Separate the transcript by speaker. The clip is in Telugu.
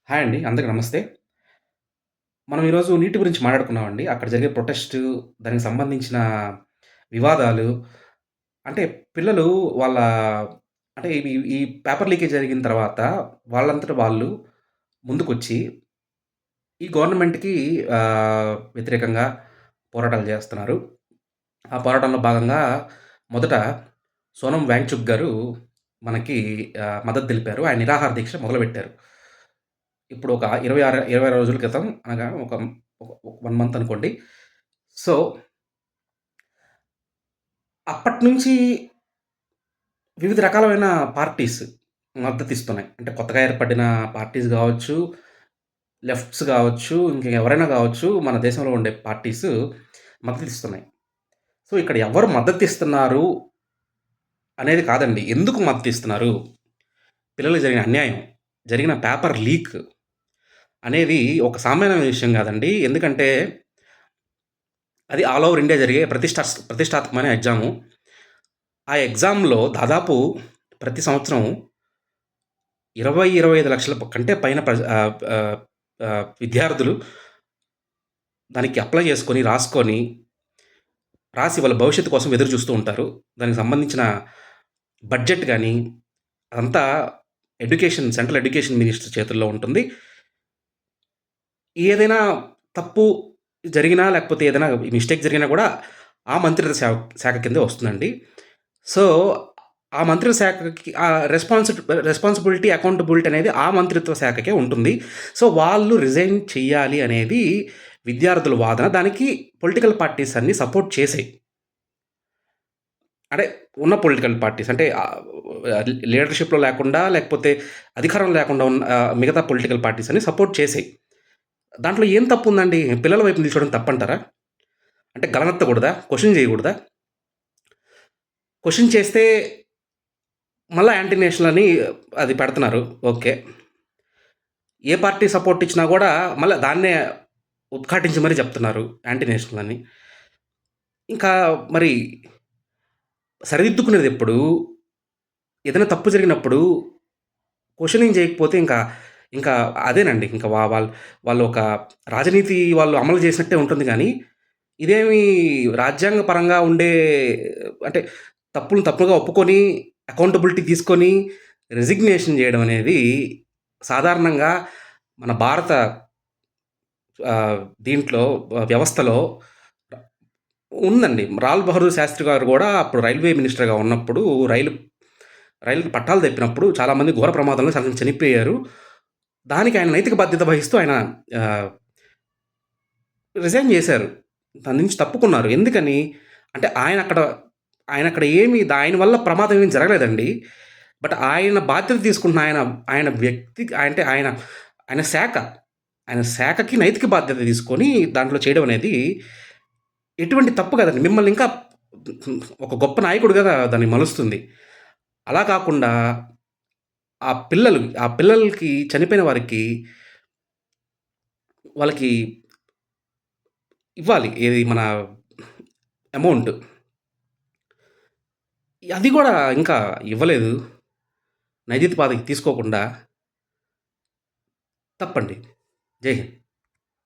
Speaker 1: హాయ్ అండి. అందరికి నమస్తే. మనం ఈరోజు నీటి గురించి మాట్లాడుకున్నామండి. అక్కడ జరిగే ప్రొటెస్టు, దానికి సంబంధించిన వివాదాలు, అంటే పిల్లలు వాళ్ళ అంటే ఈ పేపర్ లీకేజ్ జరిగిన తర్వాత వాళ్ళంతట వాళ్ళు ముందుకొచ్చి ఈ గవర్నమెంట్‌కి వ్యతిరేకంగా పోరాటాలు చేస్తున్నారు. ఆ పోరాటంలో భాగంగా మొదట సోనం వాంగ్‌చుక్ గారు మనకి మద్దతు తెలిపారు. ఆయన నిరాహార దీక్ష మొదలుపెట్టారు. ఇప్పుడు ఒక 26 రోజుల క్రితం అనగా ఒక 1 మంత్ అనుకోండి. సో, అప్పటినుంచి వివిధ రకాలమైన పార్టీస్ మద్దతిస్తున్నాయి. అంటే కొత్తగా ఏర్పడిన పార్టీస్ గావచ్చు, లెఫ్ట్స్ గావచ్చు, ఇంక ఎవరైనా గావచ్చు, మన దేశంలో ఉండే పార్టీస్ మద్దతిస్తున్నాయి. సో, ఇక్కడ ఎవరు మద్దతిస్తున్నారు అనేది కాదండి. ఎందుకు మద్దతిస్తున్నారు? పిల్లలకి జరిగిన అన్యాయం, జరిగిన పేపర్ లీక్ అనేది ఒక సామాన్యమైన విషయం గాదండి. ఎందుకంటే అది ఆల్ ఓవర్ ఇండియా జరిగే ప్రతిష్టాత్మకమైన ఎగ్జాము. ఆ ఎగ్జామ్‌లో దాదాపు ప్రతి సంవత్సరం 25 లక్షల కంటే పైన విద్యార్థులు దానికి అప్లై చేసుకొని, రాసి వాళ్ళ భవిష్యత్తు కోసం ఎదురు చూస్తూ ఉంటారు. దానికి సంబంధించిన బడ్జెట్ గాని, అదంతా సెంట్రల్ ఎడ్యుకేషన్ మినిస్టర్ చేతుల్లో ఉంటుంది. ఏదైనా తప్పు జరిగినా, లేకపోతే ఏదైనా మిస్టేక్ జరిగినా కూడా ఆ మంత్రిత్వ శాఖ కిందే వస్తుందండి. సో, ఆ మంత్రిత్వ శాఖకి రెస్పాన్సిబిలిటీ, అకౌంటబిలిటీ అనేది ఆ మంత్రిత్వ శాఖకే ఉంటుంది. సో, వాళ్ళు రిజైన్ చెయ్యాలి అనేది విద్యార్థుల వాదన. దానికి పొలిటికల్ పార్టీస్ అన్నీ సపోర్ట్ చేసాయి. అంటే ఉన్న పొలిటికల్ పార్టీస్ అంటే లీడర్‌షిప్‌లో లేకుండా, లేకపోతే అధికారం లేకుండా ఉన్న మిగతా పొలిటికల్ పార్టీస్ అన్నీ సపోర్ట్ చేసాయి. దాంట్లో ఏం తప్పుందండి? పిల్లల వైపు నిల్చోవడం తప్పంటారా? అంటే గలమెత్తకూడదా? క్వెషన్ చేయకూడదా? క్వెషన్ చేస్తే మళ్ళా యాంటీ నేషనల్ అని అది పెడుతున్నారు. ఓకే. ఏ పార్టీ సపోర్ట్ ఇచ్చినా గూడా మళ్ళా దాన్నే ఉద్ఘాటించి మరీ చెప్తున్నారు యాంటీ నేషనల్ అని. ఇంకా మరి సరిదిద్దుకునేదెప్పుడు? ఏదైనా తప్పు జరిగినప్పుడు క్వెషనింగ్ చేయకపోతే ఇంకా అదేనండి. ఇంకా వాళ్ళు ఒక రాజనీతి వాళ్ళు అమలు చేసినట్టే ఉంటుంది గానీ, ఇదేమి రాజ్యాంగ పరంగా ఉండే అంటే తప్పులను తప్పుగా ఒప్పుకొని, అకౌంటబిలిటీ తీసుకొని, రెసిగ్నేషన్ జేయడం అనేది సాధారణంగా మన భారత దీంట్లో వ్యవస్థలో ఉందండి. లాల్ బహదూర్ శాస్త్రి గారు గూడా అప్పుడు రైల్వే మినిస్టర్‌గా ఉన్నప్పుడు రైలుకి పట్టాలు తప్పినప్పుడు చాలామంది ఘోర ప్రమాదంలో సగం చనిపోయారు. దానికి ఆయన నైతిక బాధ్యత వహిస్తూ ఆయన ఆహ్, రిజైన్ జేశారు. దాని నుంచి తప్పుకున్నారు. ఎందుకని? అంటే ఆయనక్కడ ఆయన వల్ల ప్రమాదం ఏమి జరగలేదండి. బట్ ఆయన బాధ్యత తీసుకుంటున్న ఆయన వ్యక్తి అంటే ఆయన శాఖ, ఆయన శాఖకి నైతిక బాధ్యత తీసుకొని దాంట్లో చేయడం అనేది ఎటువంటి తప్పు కాదండి. మిమ్మల్ని ఇంకా ఒక గొప్ప నాయకుడిగా దాన్ని మలుస్తుంది. అలా కాకుండా ఆ పిల్లలకి చనిపోయిన వారికి వాళ్ళకి ఇవ్వాలి. ఏది మన అమౌంట్. అది గూడా ఇంకా ఇవ్వలేదు. నైతిక బాధ్యత తీసుకోకుండా తప్పండి. జై హింద్.